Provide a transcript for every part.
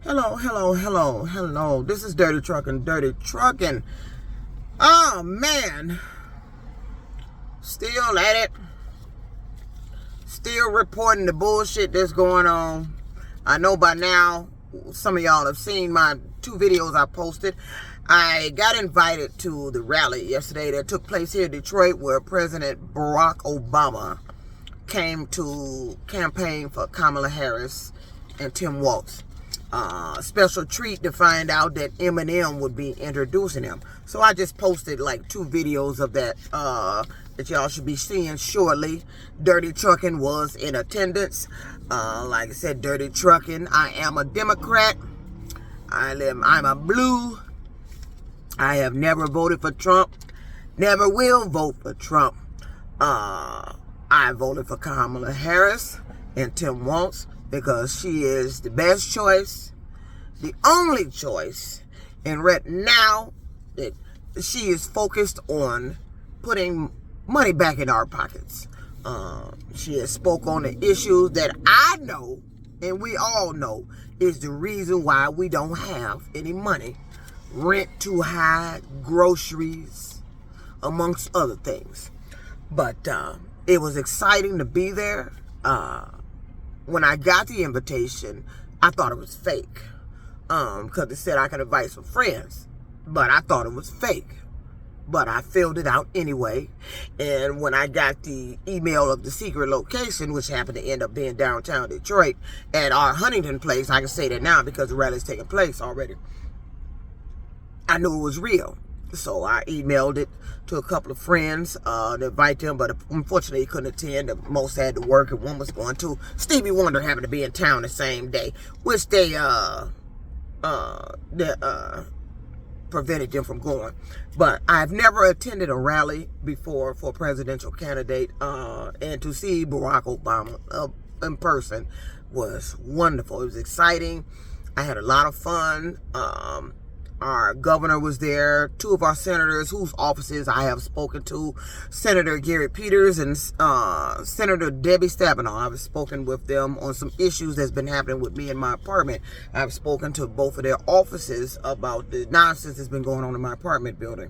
Hello, hello, hello, hello. This is Dirty Trucking, Dirty Trucking. Oh, man. Still at it. Still reporting the bullshit that's going on. I know by now, some of y'all have seen my 2 videos I posted. I got invited to the rally yesterday that took place here in Detroit where President Barack Obama came to campaign for Kamala Harris and Tim Walz. Special treat to find out that Eminem would be introducing him. So I just posted like 2 videos of that that y'all should be seeing shortly. Dirty Trucking was in attendance. Like I said, Dirty Trucking. I am a Democrat. I'm a blue. I have never voted for Trump. Never will vote for Trump. I voted for Kamala Harris and Tim Walz because she is the best choice, the only choice, and right now that she is focused on putting money back in our pockets. She has spoke on the issues that I know and we all know is the reason why we don't have any money. Rent too high, groceries, amongst other things. But it was exciting to be there. When I got the invitation, I thought it was fake. Because it said I could invite some friends. But I thought it was fake. But I filled it out anyway. And when I got the email of the secret location, which happened to end up being downtown Detroit, at our Huntington place, I can say that now because the rally's taking place already, I knew it was real. So I emailed it to a couple of friends to invite them, but unfortunately he couldn't attend. Most had to work, and one was going to. Stevie Wonder happened to be in town the same day, which they prevented them from going. But I've never attended a rally before for a presidential candidate, and to see Barack Obama in person was wonderful. It was exciting. I had a lot of fun. Our governor was there, 2 of our senators whose offices I have spoken to, Senator Gary Peters and Senator Debbie Stabenow. I've spoken with them on some issues that's been happening with me in my apartment. I've spoken to both of their offices about the nonsense that's been going on in my apartment building.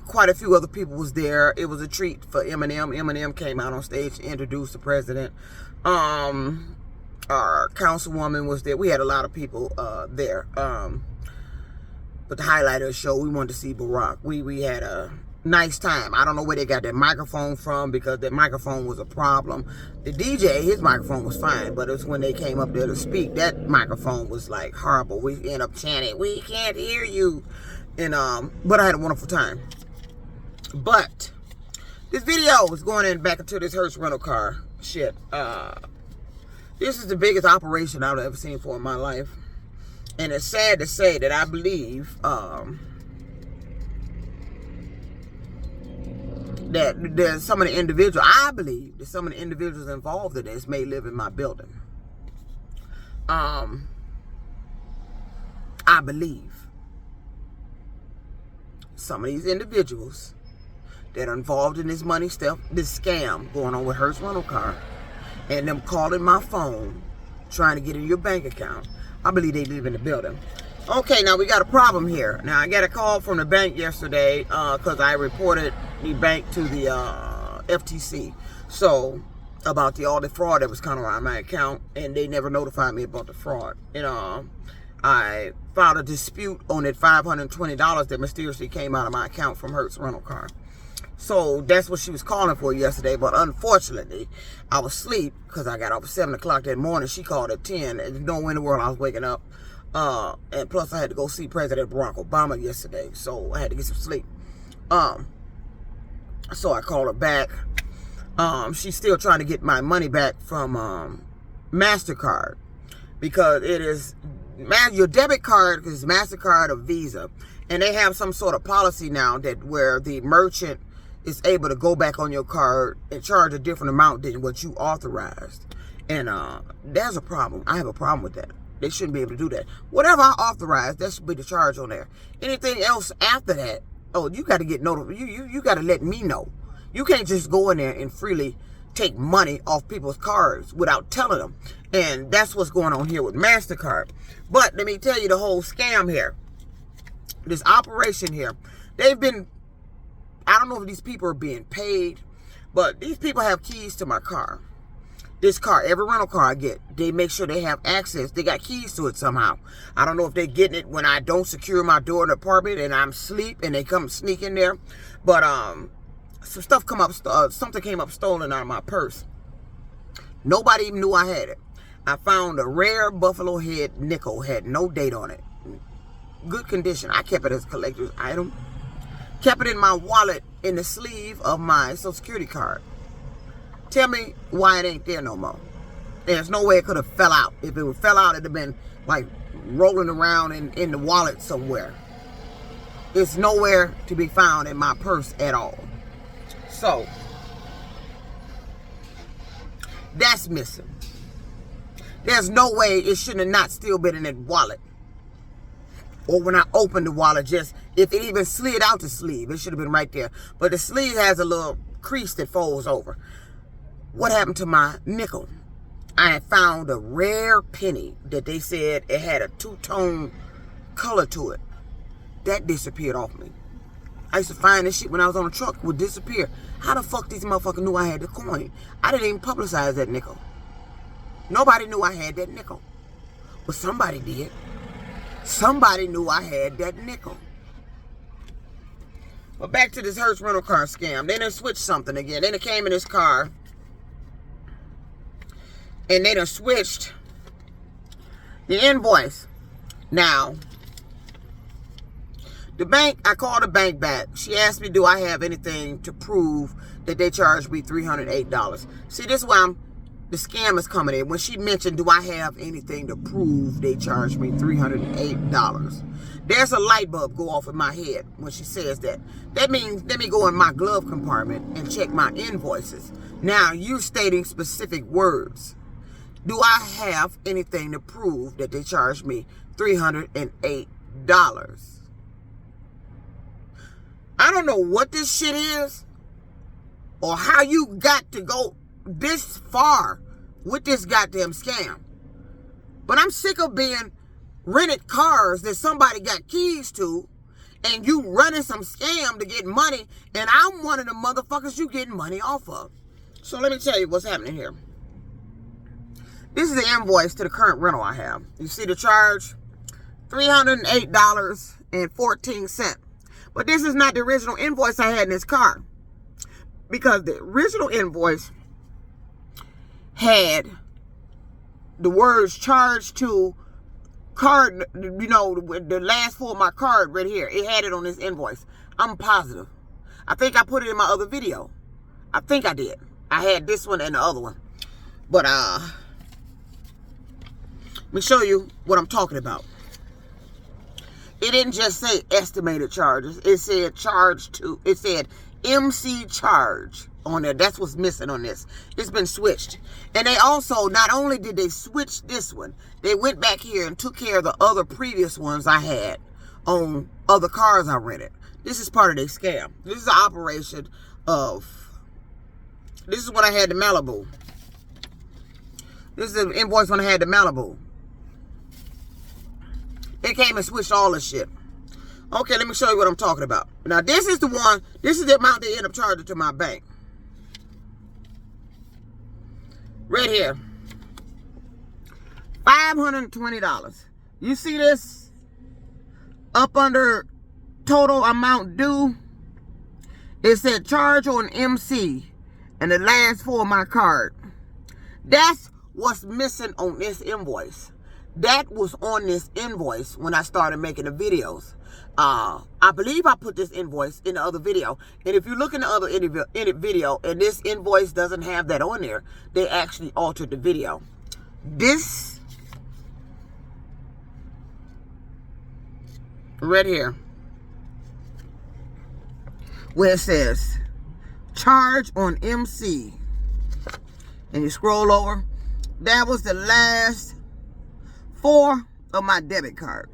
Quite a few other people was there. It was a treat for Eminem. Eminem came out on stage to introduce the president. Our councilwoman was there. We had a lot of people there. But the highlight of the show, we wanted to see Barack. We had a nice time. I don't know where they got that microphone from because that microphone was a problem. The DJ, his microphone was fine, but it was when they came up there to speak, that microphone was like horrible. We ended up chanting, "We can't hear you." And but I had a wonderful time. But this video was going in back into this Hertz rental car shit. This is the biggest operation I've ever seen for in my life. And it's sad to say that I believe that there's some of the individuals, I believe that some of the individuals involved in this may live in my building. I believe some of these individuals that are involved in this money stuff, this scam going on with Hertz rental car, and them calling my phone, trying to get in your bank account. I believe they live in the building. Okay, now we got a problem here. Now, I got a call from the bank yesterday because I reported the bank to the FTC. So, about all the fraud that was coming around my account, and they never notified me about the fraud. And I filed a dispute on that $520 that mysteriously came out of my account from Hertz rental car. So that's what she was calling for yesterday, but unfortunately, I was asleep because I got up at 7 o'clock that morning. She called at 10, and no way in the world I was waking up. And plus, I had to go see President Barack Obama yesterday, so I had to get some sleep. So I called her back. She's still trying to get my money back from MasterCard because it is your debit card is MasterCard or Visa, and they have some sort of policy now that where the merchant is able to go back on your card and charge a different amount than what you authorized. And there's a problem. I have a problem with that. They shouldn't be able to do that. Whatever I authorize, that should be the charge on there. Anything else after that, oh, you got to get notified. You got to let me know. You can't just go in there and freely take money off people's cards without telling them. And that's what's going on here with MasterCard. But let me tell you the whole scam here. This operation here. They've been, I don't know if these people are being paid, but these people have keys to my car. This car, every rental car I get, they make sure they have access. They got keys to it somehow. I don't know if they're getting it when I don't secure my door in the apartment and I'm asleep and they come sneak in there. But some stuff come up, something came up stolen out of my purse. Nobody even knew I had it. I found a rare buffalo head nickel, had no date on it. Good condition. I kept it as a collector's item. Kept it in my wallet in the sleeve of my Social Security card. Tell me why it ain't there no more. There's no way it could have fell out. If it fell out, it'd have been like rolling around in the wallet somewhere. It's nowhere to be found in my purse at all. So, that's missing. There's no way it shouldn't have not still been in that wallet. Or when I opened the wallet, just, if it even slid out the sleeve, it should have been right there. But the sleeve has a little crease that folds over. What happened to my nickel? I had found a rare penny that they said it had a two-tone color to it. That disappeared off me. I used to find this shit when I was on a truck, would disappear. How the fuck these motherfuckers knew I had the coin? I didn't even publicize that nickel. Nobody knew I had that nickel. But somebody did. Somebody knew I had that nickel. But back to this Hertz rental car scam. They done switched something again. They done came in this car. And they done switched the invoice. Now, the bank, I called the bank back. She asked me, do I have anything to prove that they charged me $308? See, this is why the scam is coming in. When she mentioned, do I have anything to prove they charged me $308? There's a light bulb go off in my head when she says that. That means, let me go in my glove compartment and check my invoices. Now, you're stating specific words. Do I have anything to prove that they charged me $308? I don't know what this shit is or how you got to go this far with this goddamn scam. But I'm sick of being rented cars that somebody got keys to and you running some scam to get money and I'm one of the motherfuckers you getting money off of. So let me tell you what's happening here. This is the invoice to the current rental I have. You see the charge? $308.14. But this is not the original invoice I had in this car. Because the original invoice had the words charged to card, you know, the last four of my card right here. It had it on this invoice. I'm positive. I think I put it in my other video. I think I did. I had this one and the other one. But, let me show you what I'm talking about. It didn't just say estimated charges. It said charge to, it said MC charge on there. That's what's missing on this. It's been switched. And they also, not only did they switch this one, they went back here and took care of the other previous ones I had on other cars I rented. This is part of their scam. This is an operation of, this is when I had the Malibu. This is an invoice when I had the Malibu. They came and switched all this shit. Okay, let me show you what I'm talking about. Now, this is the one, this is the amount they end up charging to my bank. Right here. $520. You see this? Up under total amount due. It said charge on MC. And the last four of my card. That's what's missing on this invoice. That was on this invoice when I started making the videos. I believe I put this invoice in the other video. And if you look in the other video and this invoice doesn't have that on there, they actually altered the video. This right here, where it says charge on MC, and you scroll over, that was the last four of my debit card.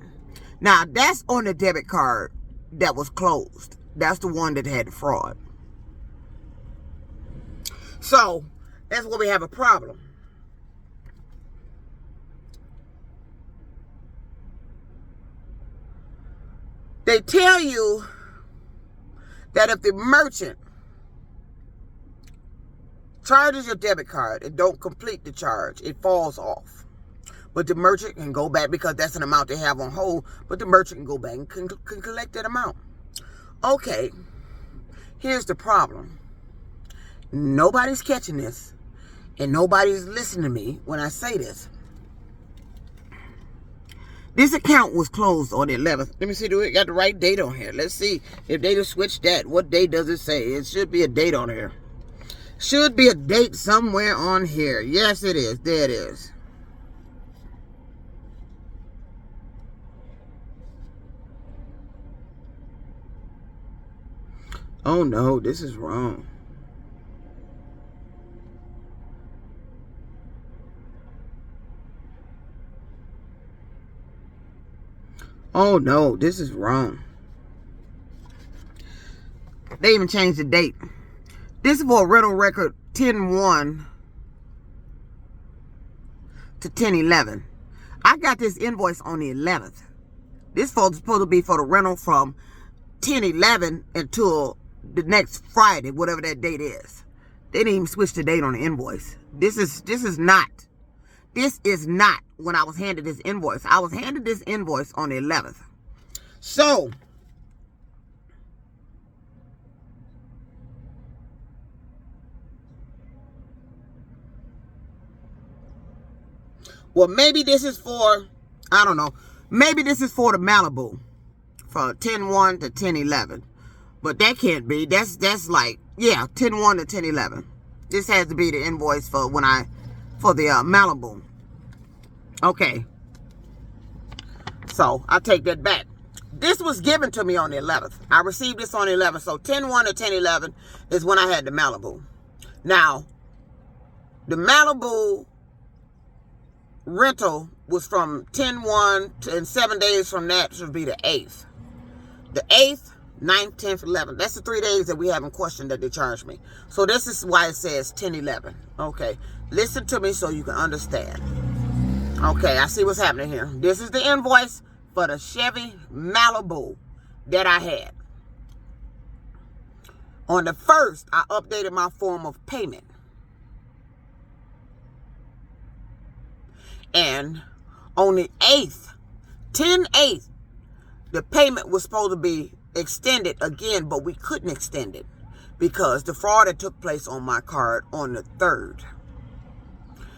Now, that's on the debit card that was closed. That's the one that had the fraud. So, That's where we have a problem. They tell you that if the merchant charges your debit card and don't complete the charge, it falls off. But the merchant can go back, because that's an amount they have on hold, but the merchant can go back and can collect that amount. Okay, here's the problem. Nobody's catching this, and nobody's listening to me when I say this. This account was closed on the 11th. Let me see, do it got the right date on here? Let's see if they just switched that. What date does it say? It should be a date on here. Should be a date somewhere on here. Yes, it is. There it is. Oh no, this is wrong. Oh no, this is wrong. They even changed the date. This is for a rental record 10/1 to 10/11. I got this invoice on the 11th. This is supposed to be for the rental from 10/11 until the next Friday, whatever that date is. They didn't even switch the date on the invoice. This is not when I was handed this invoice. I was handed this invoice on the 11th. So, well, maybe this is for, I don't know. Maybe this is for the Malibu from 10/1 to 10/11. But that can't be. That's like, yeah, 10/1 to 10/11. This has to be the invoice for the Malibu. Okay. So, I take that back. This was given to me on the 11th. I received this on the 11th. So, 10/1 to 10/11 is when I had the Malibu. Now, the Malibu rental was from 10/1 and 7 days from that should be the 8th. The 8th, 9th, 10th, 11th. That's the 3 days that we haven't questioned that they charged me. So this is why it says 10/11. Okay. Listen to me so you can understand. Okay, I see what's happening here. This is the invoice for the Chevy Malibu that I had. On the 1st, I updated my form of payment. And on the 8th, 10/8, the payment was supposed to be extended again, but we couldn't extend it because the fraud had took place on my card on the 3rd.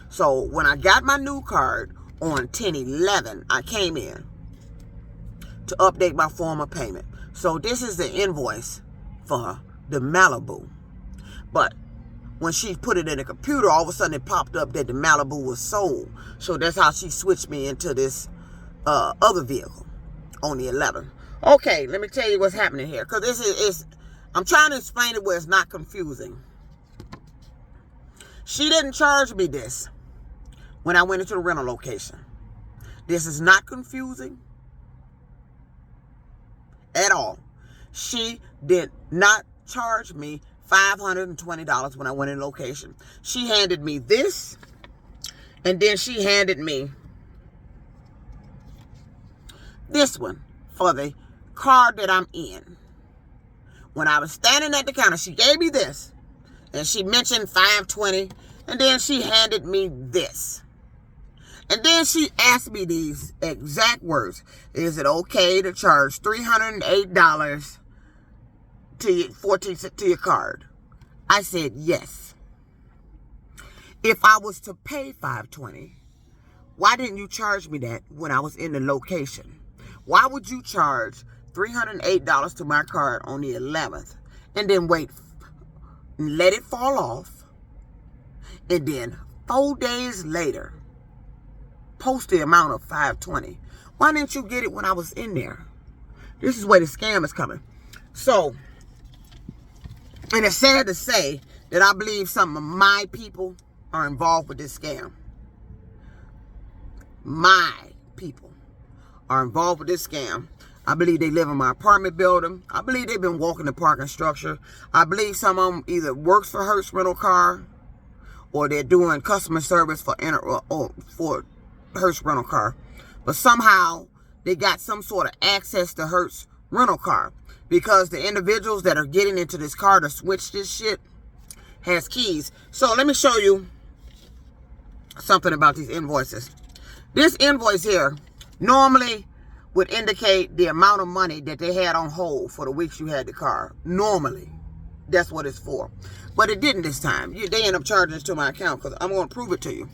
So when I got my new card on 10/11, I came in to update my form of payment. So this is the invoice for the Malibu. But when she put it in the computer, all of a sudden it popped up that the Malibu was sold. So that's how she switched me into this other vehicle on the 11th. Okay, let me tell you what's happening here. Because this is, I'm trying to explain it where it's not confusing. She didn't charge me this when I went into the rental location. This is not confusing at all. She did not charge me $520 when I went in location. She handed me this, and then she handed me this one for the car that I'm in. When I was standing at the counter, she gave me this, and she mentioned $520, and then she handed me this. And then she asked me these exact words. Is it okay to charge $308 to your card? I said yes. If I was to pay $520, why didn't you charge me that when I was in the location? Why would you charge $308 to my card on the 11th and then wait and let it fall off, and then 4 days later post the amount of $520? Why didn't you get it when I was in there? This is where the scam is coming. So, and it's sad to say that I believe some of my people are involved with this scam. My people are involved with this scam. I believe they live in my apartment building. I believe they've been walking the parking structure. I believe some of them either works for Hertzs rental car, or they're doing customer service for Hertz rental car. But somehow they got some sort of access to Hertz rental car, because the individuals that are getting into this car to switch this shit has keys. So let me show you something about these invoices. This invoice here normally would indicate the amount of money that they had on hold for the weeks you had the car. Normally, that's what it's for. But it didn't this time. They end up charging this to my account, because I'm going to prove it to you.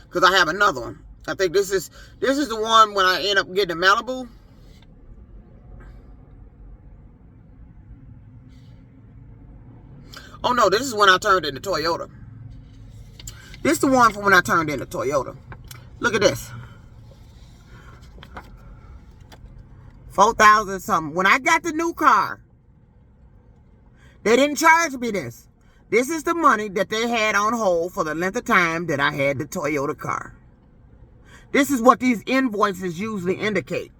Because I have another one. I think this is the one when I end up getting the Malibu. Oh no, this is when I turned into Toyota. This is the one from when I turned into Toyota. Look at this. 4,000 something. When I got the new car, they didn't charge me this. This is the money that they had on hold for the length of time that I had the Toyota car. This is what these invoices usually indicate.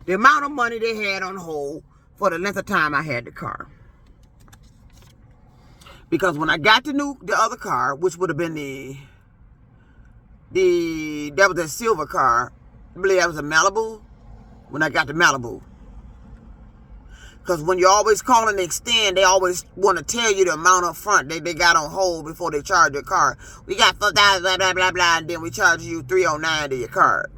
The amount of money they had on hold for the length of time I had the car. Because when I got the other car, which would have been that was the silver car, I believe that was a Malibu, when I got the Malibu. Because when you always call and extend, they always want to tell you the amount up front they got on hold before they charge your car. We got 4,000, blah, blah, blah, blah, and then we charge you $309 to your card.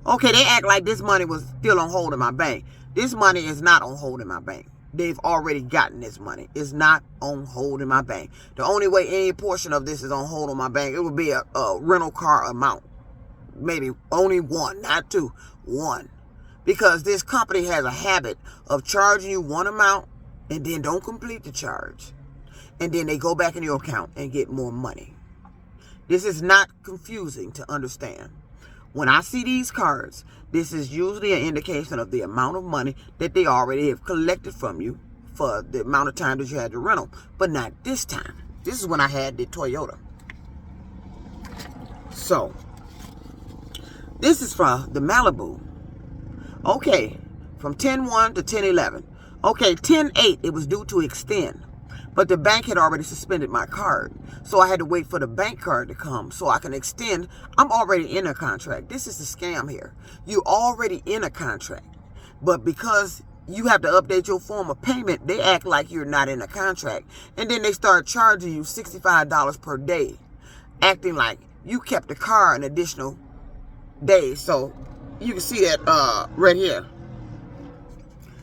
Okay, they act like this money was still on hold in my bank. This money is not on hold in my bank. They've already gotten this money. It's not on hold in my bank. The only way any portion of this is on hold in my bank, it would be a rental car amount. Maybe only one, not two, one. Because this company has a habit of charging you one amount and then don't complete the charge. And then they go back in your account and get more money. This is not confusing to understand. When I see these cards, this is usually an indication of the amount of money that they already have collected from you for the amount of time that you had the rental. But not this time. This is when I had the Toyota. So, this is for the Malibu. Okay, from 10/1 to 10/11. Okay, 10/8, it was due to extend. But the bank had already suspended my card. So I had to wait for the bank card to come so I can extend. I'm already in a contract. This is the scam here. You're already in a contract. But because you have to update your form of payment, they act like you're not in a contract. And then they start charging you $65 per day, acting like you kept the car an additional day. So you can see that right here.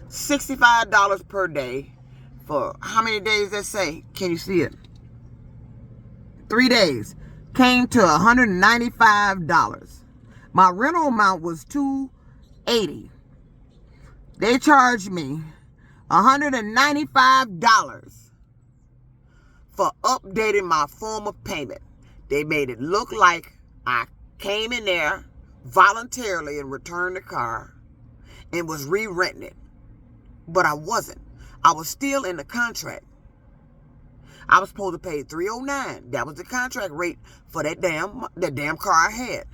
$65 per day for how many days, let's say? Can you see it? 3 days. Came to $195. My rental amount was $280. They charged me $195 for updating my form of payment. They made it look like I came in there voluntarily and returned the car and was re-renting it. But I wasn't. I was still in the contract. I was supposed to pay $309. That was the contract rate for that damn car I had.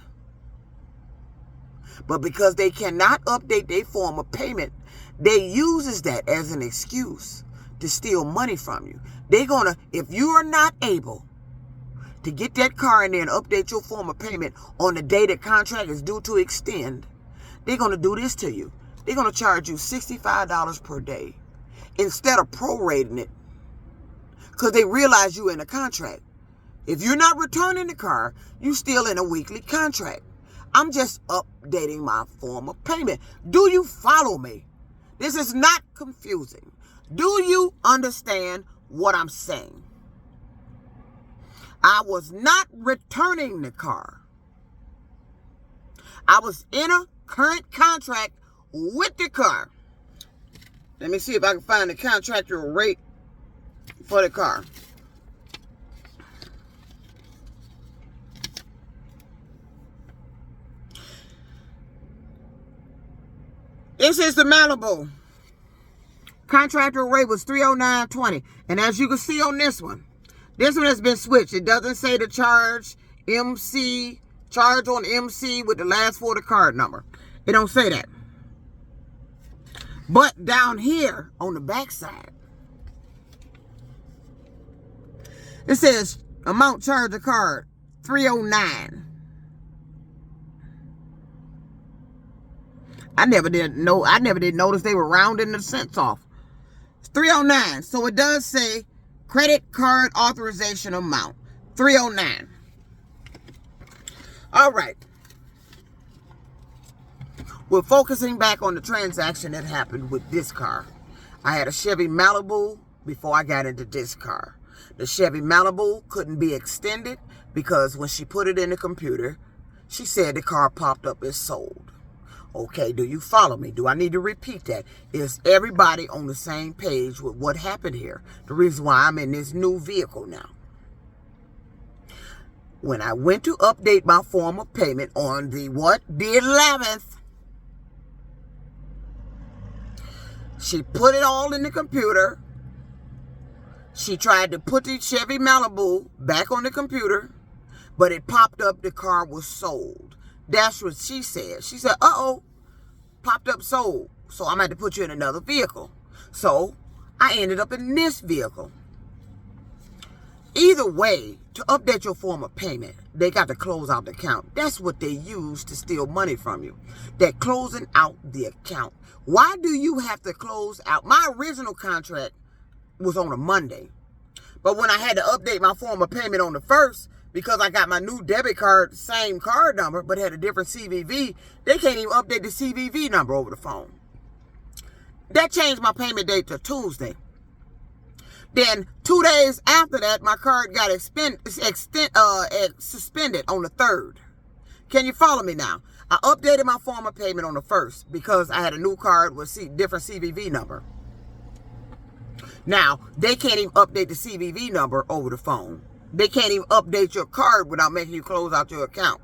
But because they cannot update their form of payment, they uses that as an excuse to steal money from you. They're gonna, if you are not able to get that car in there and update your form of payment on the day the contract is due to extend, they're gonna do this to you. They're gonna charge you $65 per day instead of prorating it, because they realize you're in a contract. If you're not returning the car, you're still in a weekly contract. I'm just updating my form of payment. Do you follow me? This is not confusing. Do you understand what I'm saying? I was not returning the car. I was in a current contract with the car. Let me see if I can find the contractual rate for the car. This is the Malibu. Contractual rate was $309.20. And as you can see on this one has been switched. It doesn't say the charge on MC with the last 4 of the card number. It don't say that. But down here on the back side, it says amount charged the card, $309. I never did notice they were rounding the cents off. It's $309. So it does say credit card authorization amount, $309. All right. We're focusing back on the transaction that happened with this car. I had a Chevy Malibu before I got into this car. The Chevy Malibu couldn't be extended because when she put it in the computer, she said the car popped up as sold. Okay, do you follow me? Do I need to repeat that? Is everybody on the same page with what happened here? The reason why I'm in this new vehicle now. When I went to update my form of payment on the what? The 11th. She put it all in the computer. She tried to put the Chevy Malibu back on the computer, but it popped up the car was sold. That's what she said. She said, uh-oh, popped up sold. So I'm going to have to put you in another vehicle. So I ended up in this vehicle. Either way, to update your form of payment, they got to close out the account. That's what they use to steal money from you. They're closing out the account. Why do you have to close out? My original contract was on a Monday. But when I had to update my form of payment on the 1st, because I got my new debit card, same card number, but had a different CVV, they can't even update the CVV number over the phone. That changed my payment date to Tuesday. Then 2 days after that, my card got suspended on the 3rd. Can you follow me now? I updated my form of payment on the 1st because I had a new card with different CVV number. Now, they can't even update the CVV number over the phone. They can't even update your card without making you close out your account.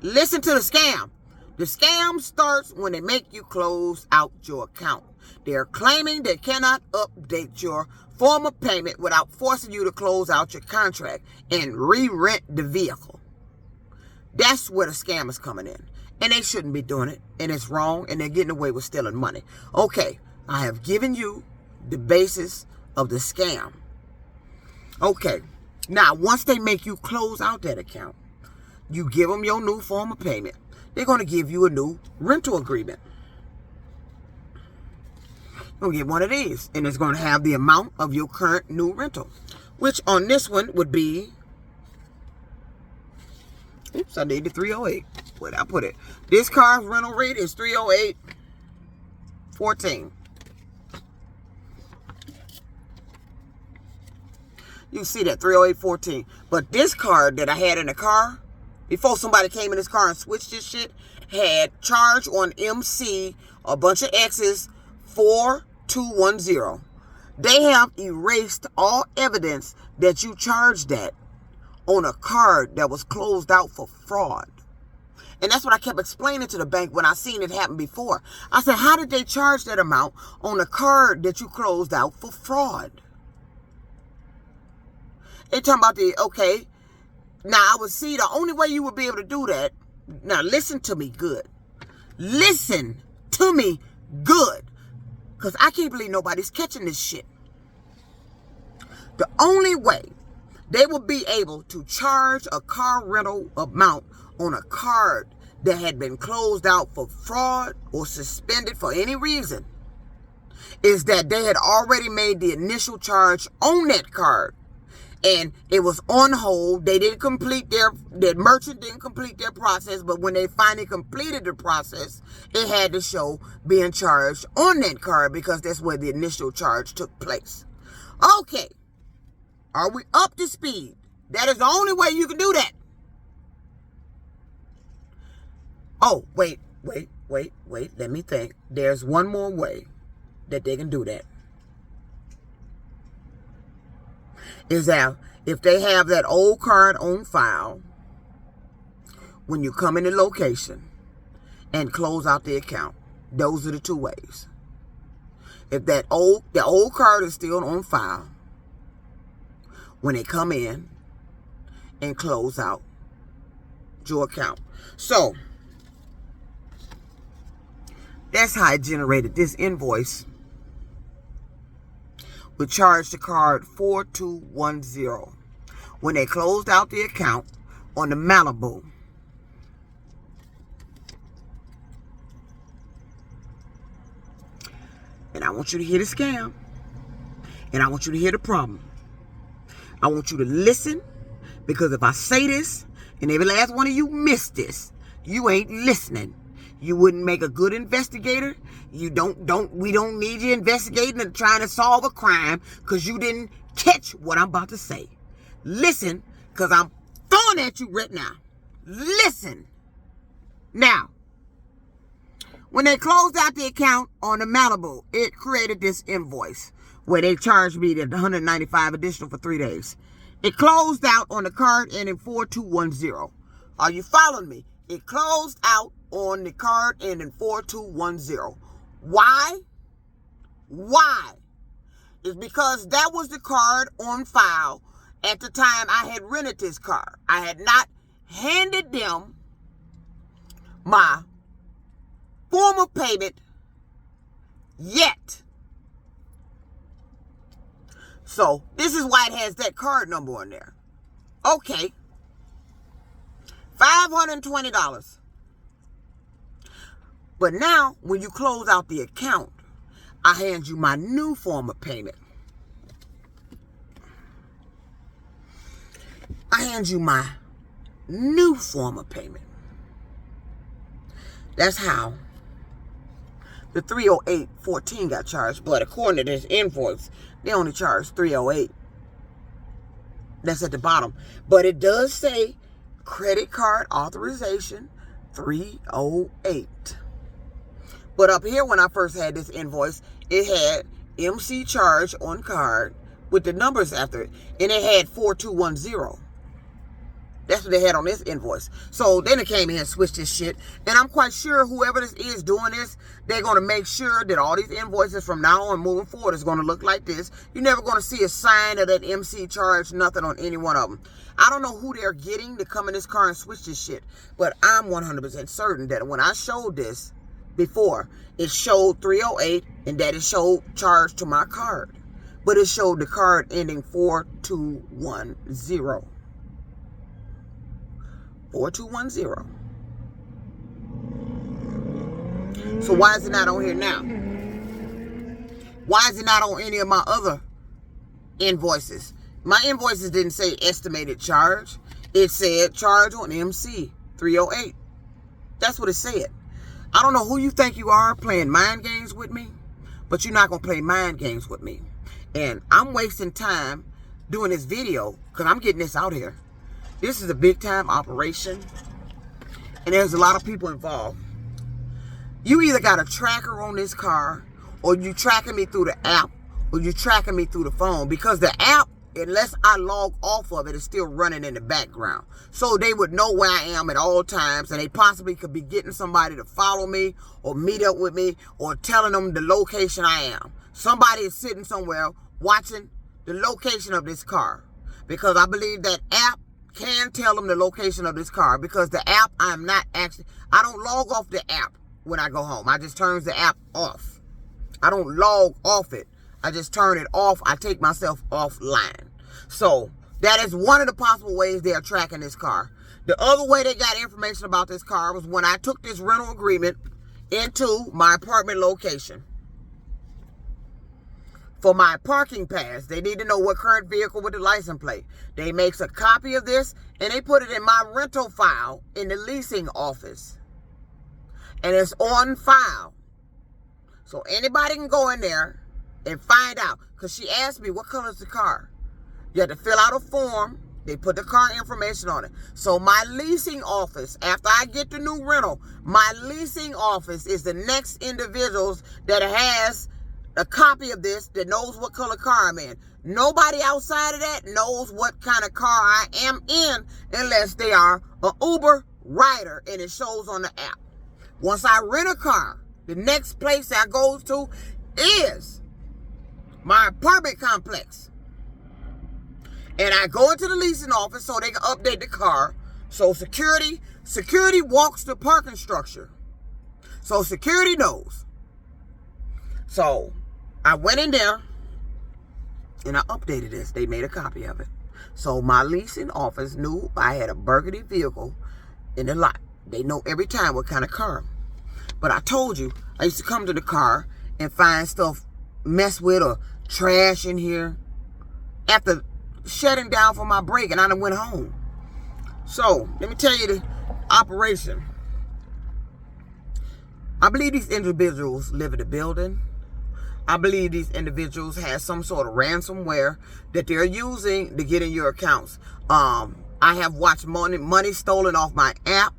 Listen to the scam. The scam starts when they make you close out your account. They're claiming they cannot update your form of payment without forcing you to close out your contract and re-rent the vehicle. That's where the scam is coming in. And they shouldn't be doing it. And it's wrong. And they're getting away with stealing money. Okay, I have given you the basis of the scam. Okay, now once they make you close out that account, you give them your new form of payment. They're going to give you a new rental agreement. You'll get one of these. And it's going to have the amount of your current new rental. Which on this one would be... Oops, I need the 308. Where'd I put it? This car's rental rate is $308.14. You see that, $308.14. But this card that I had in the car, before somebody came in this car and switched this shit, had charge on MC, a bunch of X's, 4210. They have erased all evidence that you charged that on a card that was closed out for fraud. And that's what I kept explaining to the bank when I seen it happen before. I said, how did they charge that amount on a card that you closed out for fraud? They talking about okay. Now, I would see the only way you would be able to do that. Now, listen to me good. Listen to me good. Because I can't believe nobody's catching this shit. The only way they will be able to charge a car rental amount on a card that had been closed out for fraud or suspended for any reason is that they had already made the initial charge on that card. And it was on hold. They didn't complete the merchant didn't complete their process. But when they finally completed the process, it had to show being charged on that card because that's where the initial charge took place. Okay. Are we up to speed? That is the only way you can do that. Oh, wait. Let me think. There's one more way that they can do that. Is that if they have that old card on file, when you come in the location and close out the account, those are the two ways. If the old card is still on file, when they come in and close out your account. So, that's how I generated this invoice would charge the card 4210 when they closed out the account on the Malibu. And I want you to hear the scam. And I want you to hear the problem. I want you to listen, because if I say this and every last one of you missed this, you ain't listening. You wouldn't make a good investigator. We don't need you investigating and trying to solve a crime because you didn't catch what I'm about to say. Listen, because I'm throwing at you right now. Listen. Now, when they closed out the account on the Malibu, it created this invoice where they charged me the $195 additional for 3 days. It closed out on the card ending 4210. Are you following me? It closed out on the card ending 4210. Why? Why? It's because that was the card on file at the time I had rented this car. I had not handed them my form of payment yet. So this is why it has that card number on there. Okay. $520. But now, when you close out the account, I hand you my new form of payment. I hand you my new form of payment. That's how the $308.14 got charged. But according to this invoice, they only charged $308. That's at the bottom. But it does say credit card authorization $308. But up here, when I first had this invoice, it had MC charge on card with the numbers after it. And it had 4210. That's what they had on this invoice. So then it came in and switched this shit. And I'm quite sure whoever this is doing this, they're going to make sure that all these invoices from now on moving forward is going to look like this. You're never going to see a sign of that MC charge, nothing on any one of them. I don't know who they're getting to come in this car and switch this shit. But I'm 100% certain that when I showed this before, it showed 308 and that it showed charge to my card. But it showed the card ending 4210. 4210. So why is it not on here now? Why is it not on any of my other invoices? My invoices didn't say estimated charge. It said charge on MC 308. That's what it said. I don't know who you think you are playing mind games with me, but you're not going to play mind games with me. And I'm wasting time doing this video because I'm getting this out here. This is a big time operation, and there's a lot of people involved. You either got a tracker on this car, or you tracking me through the app, or you tracking me through the phone, because the app, unless I log off of it, is still running in the background. So they would know where I am at all times, and they possibly could be getting somebody to follow me or meet up with me or telling them the location I am. Somebody is sitting somewhere watching the location of this car, because I believe that app can tell them the location of this car, because the app, I don't log off the app when I go home. I just turn the app off. I don't log off it. I just turn it off. I take myself offline. So that is one of the possible ways they are tracking this car. The other way they got information about this car was when I took this rental agreement into my apartment location. For my parking pass, they need to know what current vehicle with the license plate. They makes a copy of this and they put it in my rental file in the leasing office. And it's on file. So anybody can go in there and find out. Because she asked me, what color is the car? You have to fill out a form. They put the car information on it. So my leasing office, after I get the new rental, my leasing office is the next individuals that has a copy of this that knows what color car I'm in. Nobody outside of that knows what kind of car I am in unless they are an Uber rider and it shows on the app. Once I rent a car, the next place I go to is my apartment complex. And I go into the leasing office so they can update the car. So security walks the parking structure. So security knows. So I went in there And I updated this. They made a copy of it. So my leasing office knew I had a burgundy vehicle in the lot. They know every time what kind of car. But I told you, I used to come to the car and find stuff mess with or trash in here after shutting down for my break, and I done went home. So let me tell you the operation. I believe these individuals live in the building. I believe these individuals have some sort of ransomware that they're using to get in your accounts. I have watched money stolen off my app.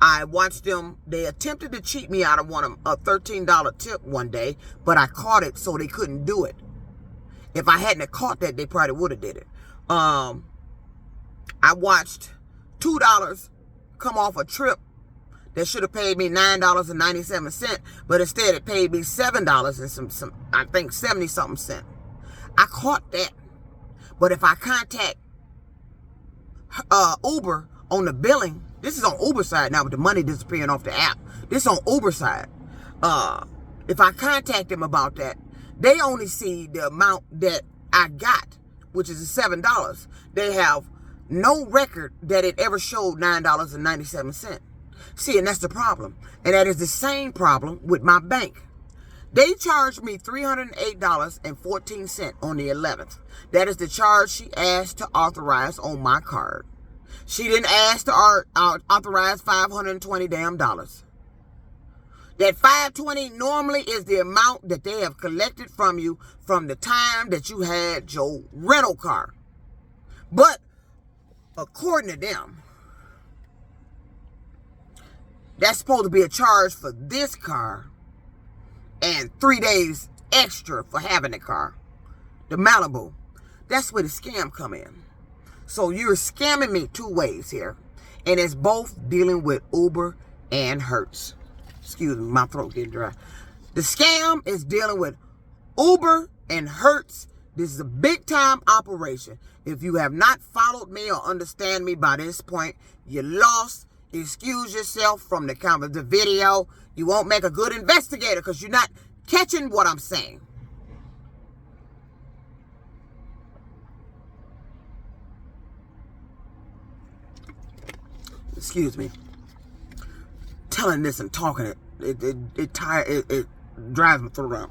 I watched them. They attempted to cheat me out of a $13 tip one day, but I caught it, so they couldn't do it. If I hadn't caught that, they probably would have did it. I watched $2 come off a trip that should have paid me $9.97, but instead it paid me $7 and some I think 70-something cents. I caught that. But if I contact Uber on the billing, this is on Uber side now with the money disappearing off the app. This is on Uber side. If I contact them about that, they only see the amount that I got, which is $7. They have no record that it ever showed $9.97. See, and that's the problem. And that is the same problem with my bank. They charged me $308.14 on the 11th. That is the charge she asked to authorize on my card. She didn't ask to authorize $520 damn dollars. That $520 normally is the amount that they have collected from you from the time that you had your rental car. But according to them, that's supposed to be a charge for this car and 3 days extra for having the car. The Malibu. That's where the scam come in. So you're scamming me two ways here. And it's both dealing with Uber and Hertz. Excuse me, my throat getting dry. The scam is dealing with Uber and Hertz. This is a big time operation. If you have not followed me or understand me by this point, you're lost. Excuse yourself from the video. You won't make a good investigator because you're not catching what I'm saying. Excuse me. Telling this and talking it drives me through out.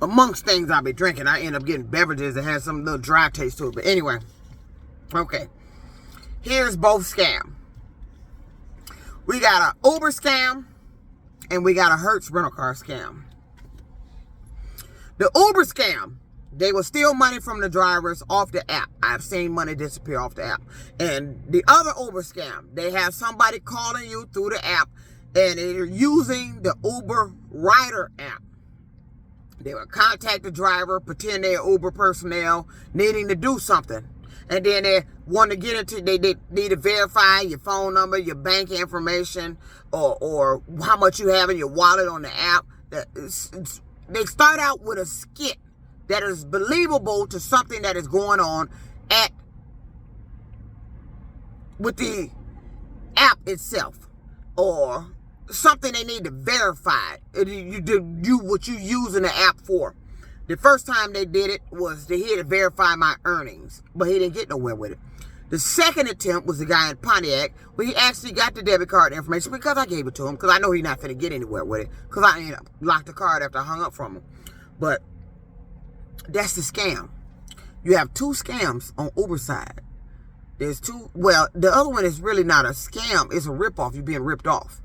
Amongst things I'll be drinking, I end up getting beverages that have some little dry taste to it. But anyway, okay. Here's both scam. We got an Uber scam and we got a Hertz rental car scam. The Uber scam, they will steal money from the drivers off the app. I've seen money disappear off the app. And the other Uber scam, they have somebody calling you through the app and they're using the Uber Rider app. They will contact the driver, pretend they're Uber personnel, needing to do something. And then they want to get into, they need to verify your phone number, your bank information, or how much you have in your wallet on the app. They start out with a skit that is believable to something that is going on with the app itself, or something they need to verify. You do what you using the app for. The first time they did it was they had to verify my earnings, but he didn't get nowhere with it. The second attempt was the guy in Pontiac, where he actually got the debit card information because I gave it to him, because I know he's not going to get anywhere with it, because I ended up locked the card after I hung up from him. But that's the scam. You have two scams on Uber side. There's two. Well, the other one is really not a scam. It's a ripoff. You're being ripped off.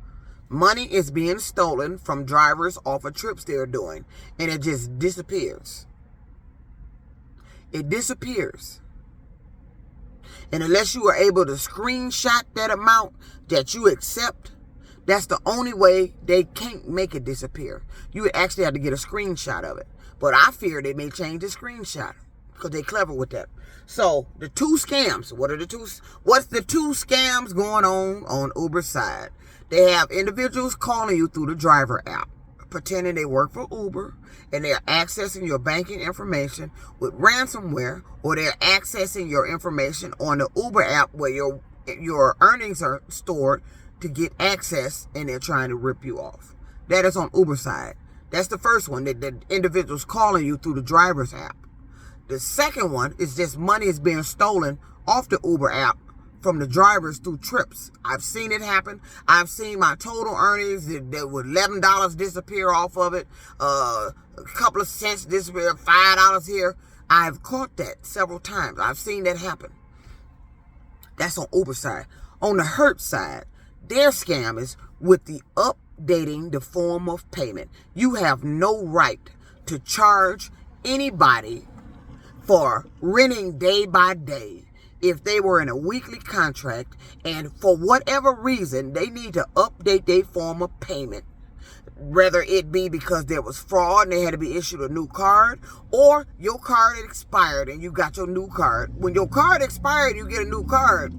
Money is being stolen from drivers off of trips they're doing, and it just disappears. It disappears. And unless you are able to screenshot that amount that you accept, that's the only way they can't make it disappear. You would actually have to get a screenshot of it. But I fear they may change the screenshot because they're clever with that. So the two scams, what's the two scams going on Uber's side? They have individuals calling you through the driver app, pretending they work for Uber, and they're accessing your banking information with ransomware, or they're accessing your information on the Uber app where your earnings are stored to get access, and they're trying to rip you off. That is on Uber side. That's the first one, that the individual's calling you through the driver's app. The second one is just money is being stolen off the Uber app from the drivers through trips. I've seen it happen. I've seen my total earnings that would $11 disappear off of it, a couple of cents disappear, $5 here. I've caught that several times. I've seen that happen. That's on Uber side. On the Hertz side, their scam is with the updating the form of payment. You have no right to charge anybody for renting day by day if they were in a weekly contract and for whatever reason they need to update their form of payment, whether it be because there was fraud and they had to be issued a new card, or your card had expired and you got your new card. When your card expired, you get a new card.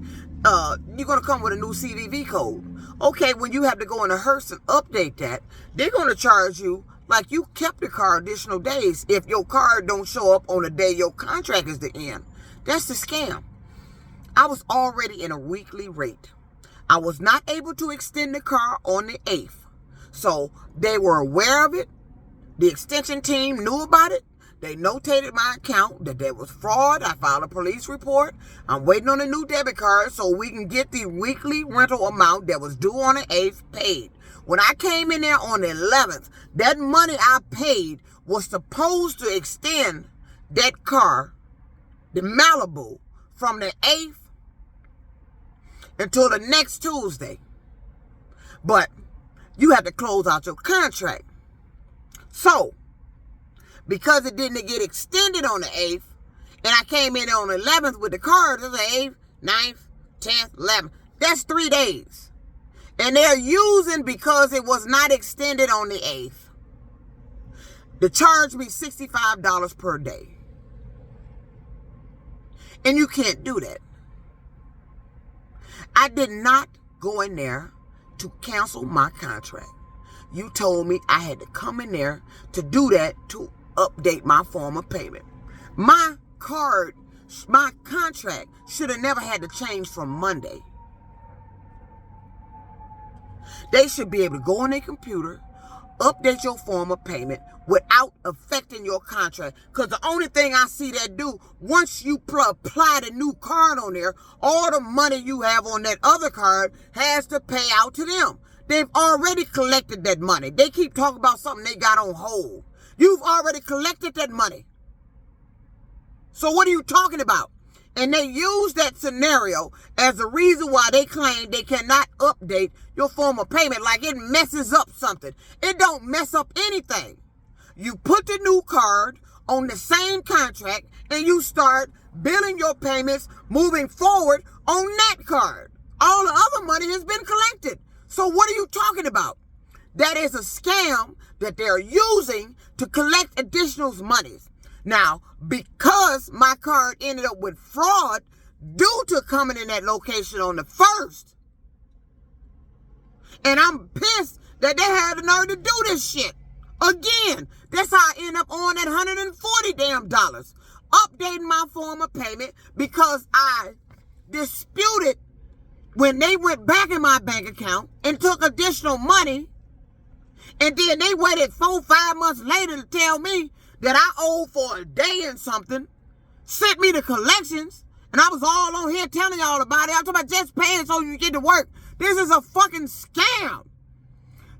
You're going to come with a new CVV code. Okay, when you have to go into Hertz and update that, they're going to charge you like you kept the car additional days if your card don't show up on the day your contract is to end. That's the scam. I was already in a weekly rate. I was not able to extend the car on the 8th. So they were aware of it. The extension team knew about it. They notated my account that there was fraud. I filed a police report. I'm waiting on a new debit card so we can get the weekly rental amount that was due on the 8th paid. When I came in there on the 11th, that money I paid was supposed to extend that car, the Malibu, from the 8th until the next Tuesday. But you have to close out your contract. So, because it didn't get extended on the 8th, and I came in on the 11th with the card, it was the 8th, 9th, 10th, 11th. That's 3 days. And they're using, because it was not extended on the 8th, to charge me $65 per day. And you can't do that. I did not go in there to cancel my contract. You told me I had to come in there to do that, to update my form of payment. My contract should have never had to change from Monday. They should be able to go on their computer, update your form of payment without affecting your contract. Because the only thing I see that do, once you apply the new card on there, all the money you have on that other card has to pay out to them. They've already collected that money. They keep talking about something they got on hold. You've already collected that money. So what are you talking about? And they use that scenario as a reason why they claim they cannot update your form of payment, like it messes up something. It don't mess up anything. You put the new card on the same contract and you start billing your payments moving forward on that card. All the other money has been collected. So what are you talking about? That is a scam that they're using to collect additional monies. Now, because my card ended up with fraud due to coming in that location on the 1st, and I'm pissed that they had the nerve to do this shit. Again, that's how I end up on that $140 damn dollars. Updating my form of payment because I disputed when they went back in my bank account and took additional money, and then they waited 4-5 months later to tell me that I owed for a day and something, sent me to collections, and I was all on here telling y'all about it. I'm talking about just paying so you get to work. This is a fucking scam.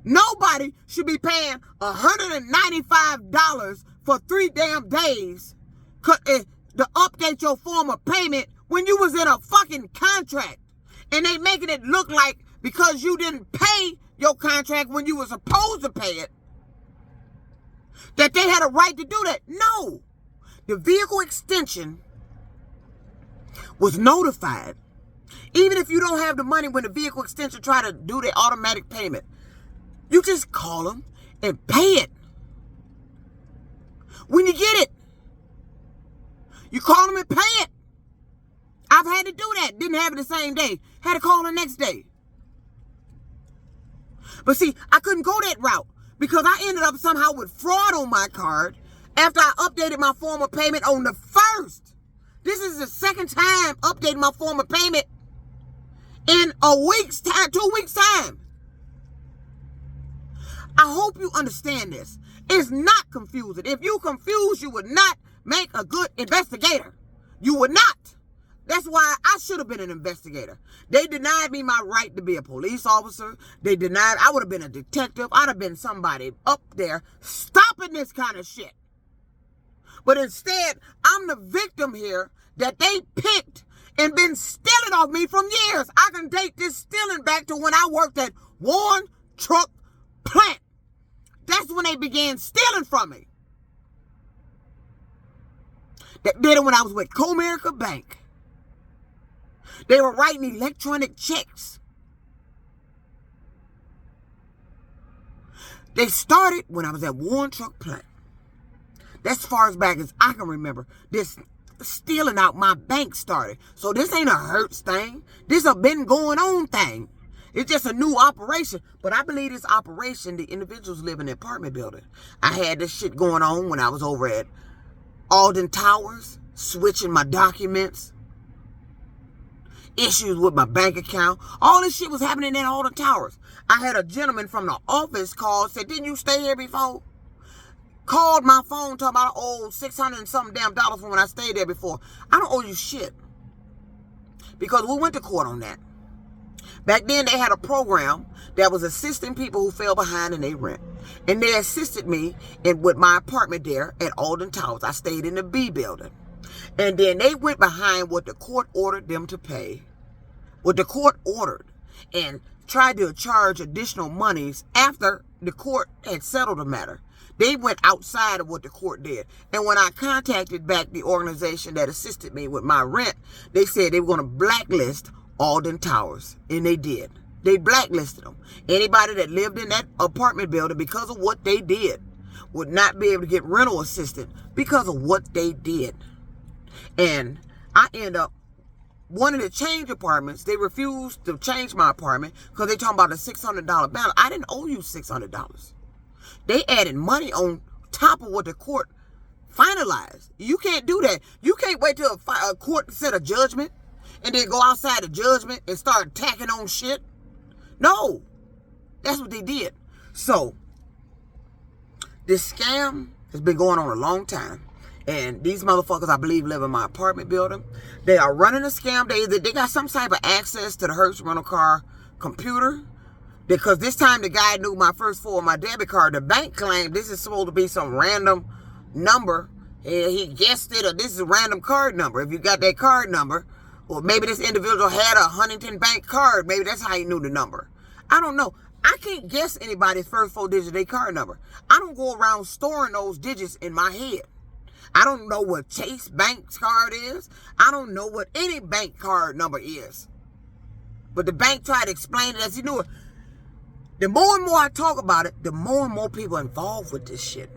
Nobody should be paying $195 for 3 damn days to update your form of payment when you was in a fucking contract. And they making it look like because you didn't pay your contract when you were supposed to pay it, that they had a right to do that. No. The vehicle extension was notified. Even if you don't have the money when the vehicle extension try to do the automatic payment, you just call them and pay it. When you get it, you call them and pay it. I've had to do that. Didn't have it the same day. Had to call the next day. But see, I couldn't go that route because I ended up somehow with fraud on my card after I updated my form of payment on the 1st. This is the second time updating my form of payment in a week's time, 2 weeks' time. I hope you understand this. It's not confusing. If you confused, you would not make a good investigator. You would not. That's why I should have been an investigator. They denied me my right to be a police officer. They denied I would have been a detective. I'd have been somebody up there stopping this kind of shit. But instead, I'm the victim here that they picked and been stealing off me from years. I can date this stealing back to when I worked at Warren Truck Plant. That's when they began stealing from me. They did it when I was with Comerica Bank. They were writing electronic checks. They started when I was at Warren Truck Plant. That's as far as back as I can remember. This stealing out my bank started. So this ain't a Hertz thing. This a been going on thing. It's just a new operation. But I believe this operation, the individuals live in the apartment building. I had this shit going on when I was over at Alden Towers, switching my documents. Issues with my bank account. All this shit was happening in Alden Towers. I had a gentleman from the office call, said, didn't you stay here before? Called my phone talking about I owe $600 and something damn dollars from when I stayed there before. I don't owe you shit. Because we went to court on that. Back then they had a program that was assisting people who fell behind in their rent. And they assisted me with my apartment there at Alden Towers. I stayed in the B building. And then they went behind what the court ordered them to pay. What the court ordered. And tried to charge additional monies after the court had settled the matter. They went outside of what the court did. And when I contacted back the organization that assisted me with my rent, they said they were going to blacklist Alden Towers. And they did. They blacklisted them. Anybody that lived in that apartment building because of what they did would not be able to get rental assistance because of what they did. And I end up wanting to change apartments. They refused to change my apartment because they talking about a $600 balance. I didn't owe you $600. They added money on top of what the court finalized. You can't do that. You can't wait till a court set a judgment and then go outside the judgment and start tacking on shit. No. That's what they did. So, this scam has been going on a long time. And these motherfuckers, I believe, live in my apartment building. They are running a scam. They got some type of access to the Hertz rental car computer. Because this time the guy knew my first four of my debit card. The bank claimed this is supposed to be some random number. He guessed it, or this is a random card number. If you got that card number, or maybe this individual had a Huntington Bank card. Maybe that's how he knew the number. I don't know. I can't guess anybody's first four digits of their card number. I don't go around storing those digits in my head. I don't know what Chase Bank's card is. I don't know what any bank card number is. But the bank tried to explain it as he knew it. The more and more I talk about it, the more and more people involved with this shit.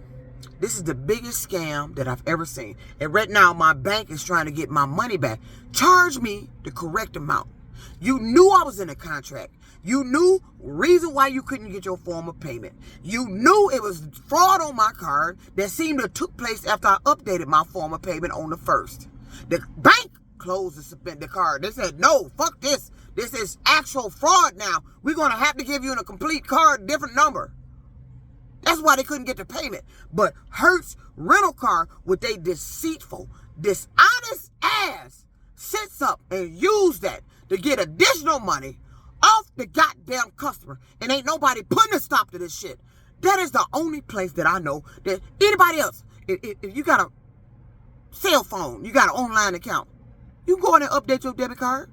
This is the biggest scam that I've ever seen. And right now, my bank is trying to get my money back. Charge me the correct amount. You knew I was in a contract. You knew reason why you couldn't get your form of payment. You knew it was fraud on my card that seemed to have took place after I updated my form of payment on the 1st. The bank closed and suspended the card. They said, no, fuck this. This is actual fraud now. We're going to have to give you a complete card, different number. That's why they couldn't get the payment. But Hertz rental car, with a deceitful, dishonest ass, sits up and use that to get additional money off the goddamn customer. And ain't nobody putting a stop to this shit. That is the only place that I know that anybody else, if you got a cell phone, you got an online account, you can go in and update your debit card.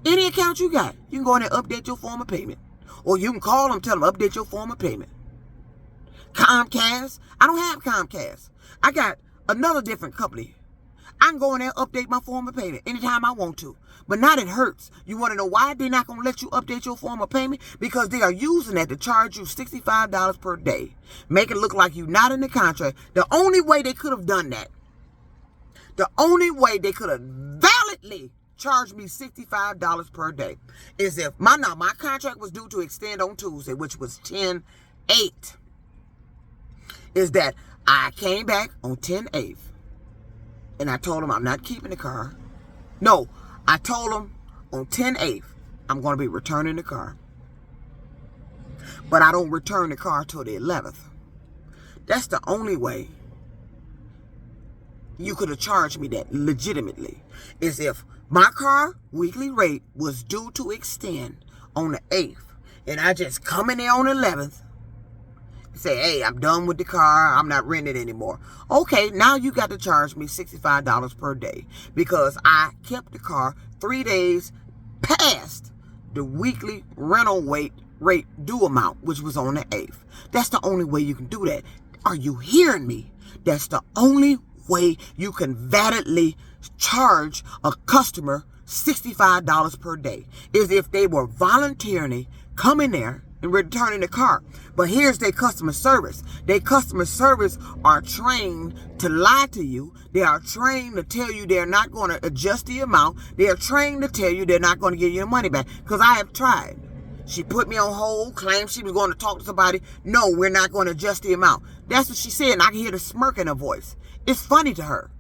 Any account you got, you can go in and update your form of payment. Or you can call them, tell them, update your form of payment. Comcast, I don't have Comcast. I got another different company. I can go in there and update my form of payment anytime I want to. But not at Hertz. You want to know why they're not going to let you update your form of payment? Because they are using that to charge you $65 per day. Make it look like you're not in the contract. The only way they could have done that, the only way they could have validly charged me $65 per day is if my contract was due to extend on Tuesday, which was 10/8. Is that I came back on 10/8 and I told them I'm not keeping the car. No, I told them on 10/8 I'm going to be returning the car. But I don't return the car till the 11th. That's the only way you could have charged me that legitimately, is if my car weekly rate was due to extend on the 8th and I just come in there on the 11th and say, hey, I'm done with the car, I'm not renting it anymore. Okay, now you got to charge me $65 per day because I kept the car 3 days past the weekly rental rate due amount, which was on the 8th. That's the only way you can do that. Are you hearing me? That's the only way you can validly charge a customer $65 per day, is if they were voluntarily coming there and returning the car. But here's their customer service. Their customer service are trained to lie to you. They are trained to tell you they're not going to adjust the amount. They are trained to tell you they're not going to give you your money back. Because I have tried. She put me on hold, claimed she was going to talk to somebody. No, we're not going to adjust the amount. That's what she said, and I can hear the smirk in her voice. It's funny to her.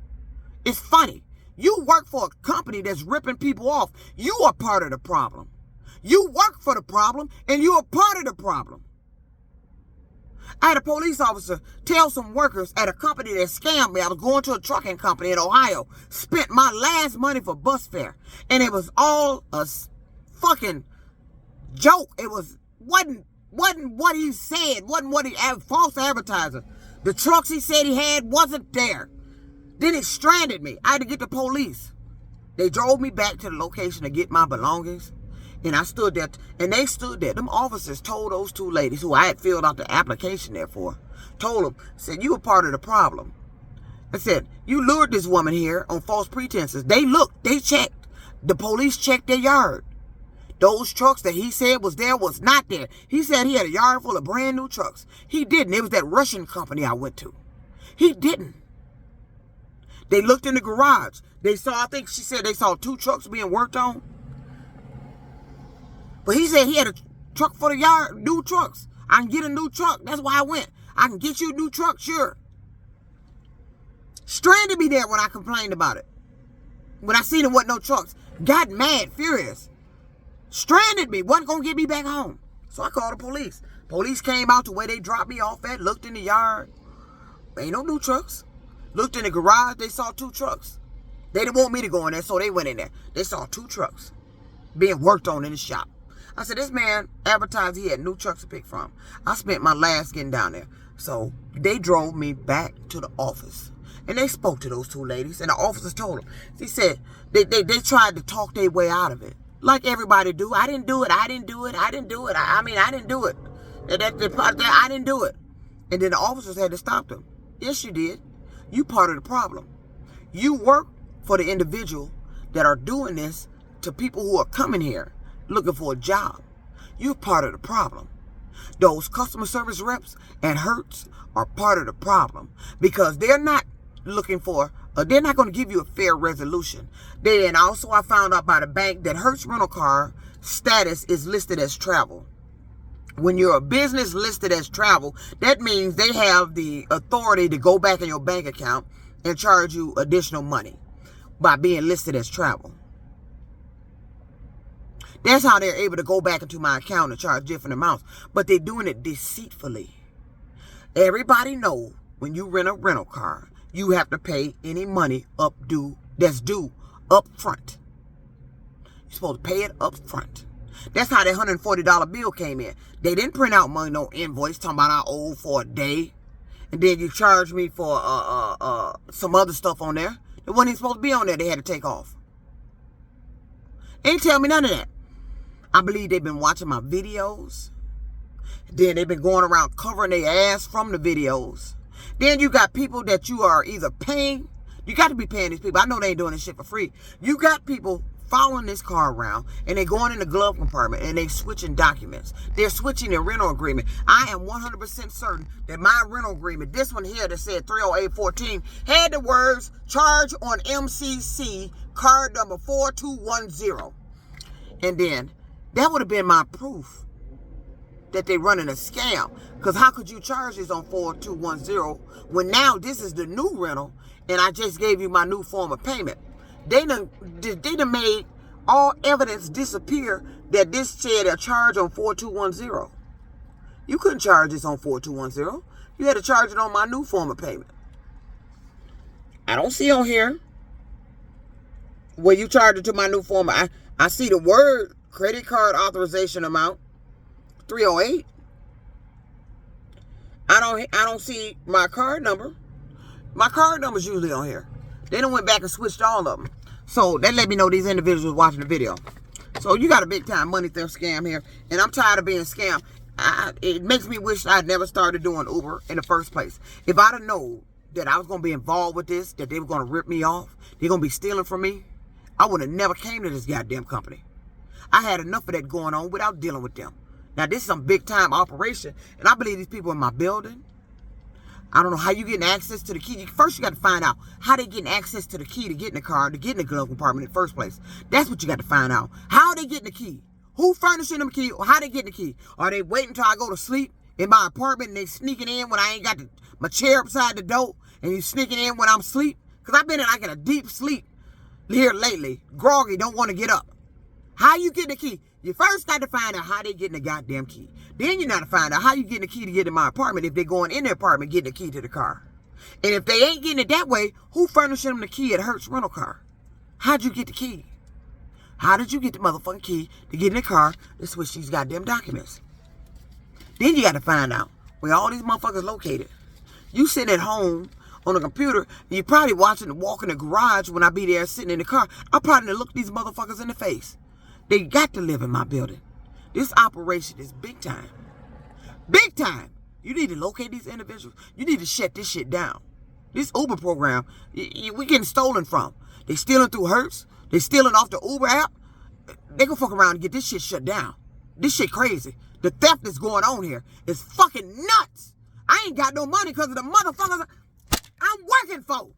It's funny. You work for a company that's ripping people off. You are part of the problem. You work for the problem, and you are part of the problem. I had a police officer tell some workers at a company that scammed me. I was going to a trucking company in Ohio, spent my last money for bus fare, and it was all a fucking joke. It wasn't what he said, wasn't what he had, false advertising. The trucks he said he had wasn't there. Then it stranded me. I had to get the police. They drove me back to the location to get my belongings. And I stood there, and they stood there. Them officers told those two ladies who I had filled out the application there for, told them, said, you were part of the problem. I said, you lured this woman here on false pretenses. They looked, they checked. The police checked their yard. Those trucks that he said was there was not there. He said he had a yard full of brand new trucks. He didn't. It was that Russian company I went to. He didn't. They looked in the garage. They saw, I think she said they saw 2 trucks being worked on. But he said he had a truck for the yard, new trucks. I can get a new truck. That's why I went. I can get you a new truck, sure. Stranded me there when I complained about it. When I seen there wasn't no trucks. Got mad, furious. Stranded me. Wasn't going to get me back home. So I called the police. Police came out to where they dropped me off at, looked in the yard. Ain't no new trucks. Looked in the garage. They saw 2 trucks. They didn't want me to go in there, so they went in there. They saw 2 trucks being worked on in the shop. I said, this man advertised he had new trucks to pick from. I spent my last getting down there. So they drove me back to the office. And they spoke to those 2 ladies. And the officers told them. He said, they tried to talk their way out of it. Like everybody do. I didn't do it. I didn't do it. I didn't do it. I didn't do it. I didn't do it. And then the officers had to stop them. Yes, you did. You part of the problem. You work for the individual that are doing this to people who are coming here looking for a job. You're part of the problem. Those customer service reps at Hertz are part of the problem because they're not looking for, they're not going to give you a fair resolution. Then also I found out by the bank that Hertz rental car status is listed as travel. When you're a business listed as travel, that means they have the authority to go back in your bank account and charge you additional money by being listed as travel. That's how they're able to go back into my account and charge different amounts. But they're doing it deceitfully. Everybody knows when you rent a rental car, you have to pay any money that's due up front. You're supposed to pay it up front. That's how that $140 bill came in. They didn't print out money, no invoice, talking about I owe for a day. And then you charge me for some other stuff on there. It wasn't even supposed to be on there. They had to take off. Ain't tell me none of that. I believe they've been watching my videos. Then they've been going around covering their ass from the videos. Then you got people that you are either paying. You got to be paying these people. I know they ain't doing this shit for free. You got people following this car around and they going in the glove compartment and they switching documents. They're switching their rental agreement. I am 100% certain that my rental agreement, this one here that said 30814, had the words charge on MCC card number 4210. And then that would have been my proof that they're running a scam. Because how could you charge this on 4210 when now this is the new rental and I just gave you my new form of payment? They done made all evidence disappear that this said a charge on 4210. You couldn't charge this on 4210 You had to charge it on my new form of payment. I don't see on here where you charge it to my new form. I see the word credit card authorization amount, $308. I don't see my card number. My card number's usually on here. They done went back and switched all of them. So that let me know these individuals watching the video. So you got a big time money theft scam here. And I'm tired of being scammed. It makes me wish I'd never started doing Uber in the first place. If I'd have known that I was going to be involved with this, that they were going to rip me off, they're going to be stealing from me, I would have never came to this goddamn company. I had enough of that going on without dealing with them. Now, this is some big time operation. And I believe these people in my building, I don't know how you getting access to the key. First, you got to find out how they getting access to the key to get in the car, to get in the glove compartment in the first place. That's what you got to find out. How are they getting the key? Who furnishing them the key? Or how they getting the key? Are they waiting until I go to sleep in my apartment and they sneaking in when I ain't got my chair upside the door and you sneaking in when I'm asleep? Because I've been in like in a deep sleep here lately. Groggy, don't want to get up. How you getting the key? You first got to find out how they getting the goddamn key. Then you got to find out how you getting the key to get in my apartment if they're going in their apartment getting the key to the car. And if they ain't getting it that way, who furnishing them the key at Hertzs rental car? How'd you get the key? How did you get the motherfucking key to get in the car to switch these goddamn documents? Then you got to find out where all these motherfuckers located. You sitting at home on a computer, and you probably watching walk in the garage when I be there sitting in the car. I probably look these motherfuckers in the face. They got to live in my building. This operation is big time. Big time. You need to locate these individuals. You need to shut this shit down. This Uber program, we getting stolen from. They stealing through Hertz. They stealing off the Uber app. They gonna fuck around and get this shit shut down. This shit crazy. The theft that's going on here is fucking nuts. I ain't got no money because of the motherfuckers I'm working for.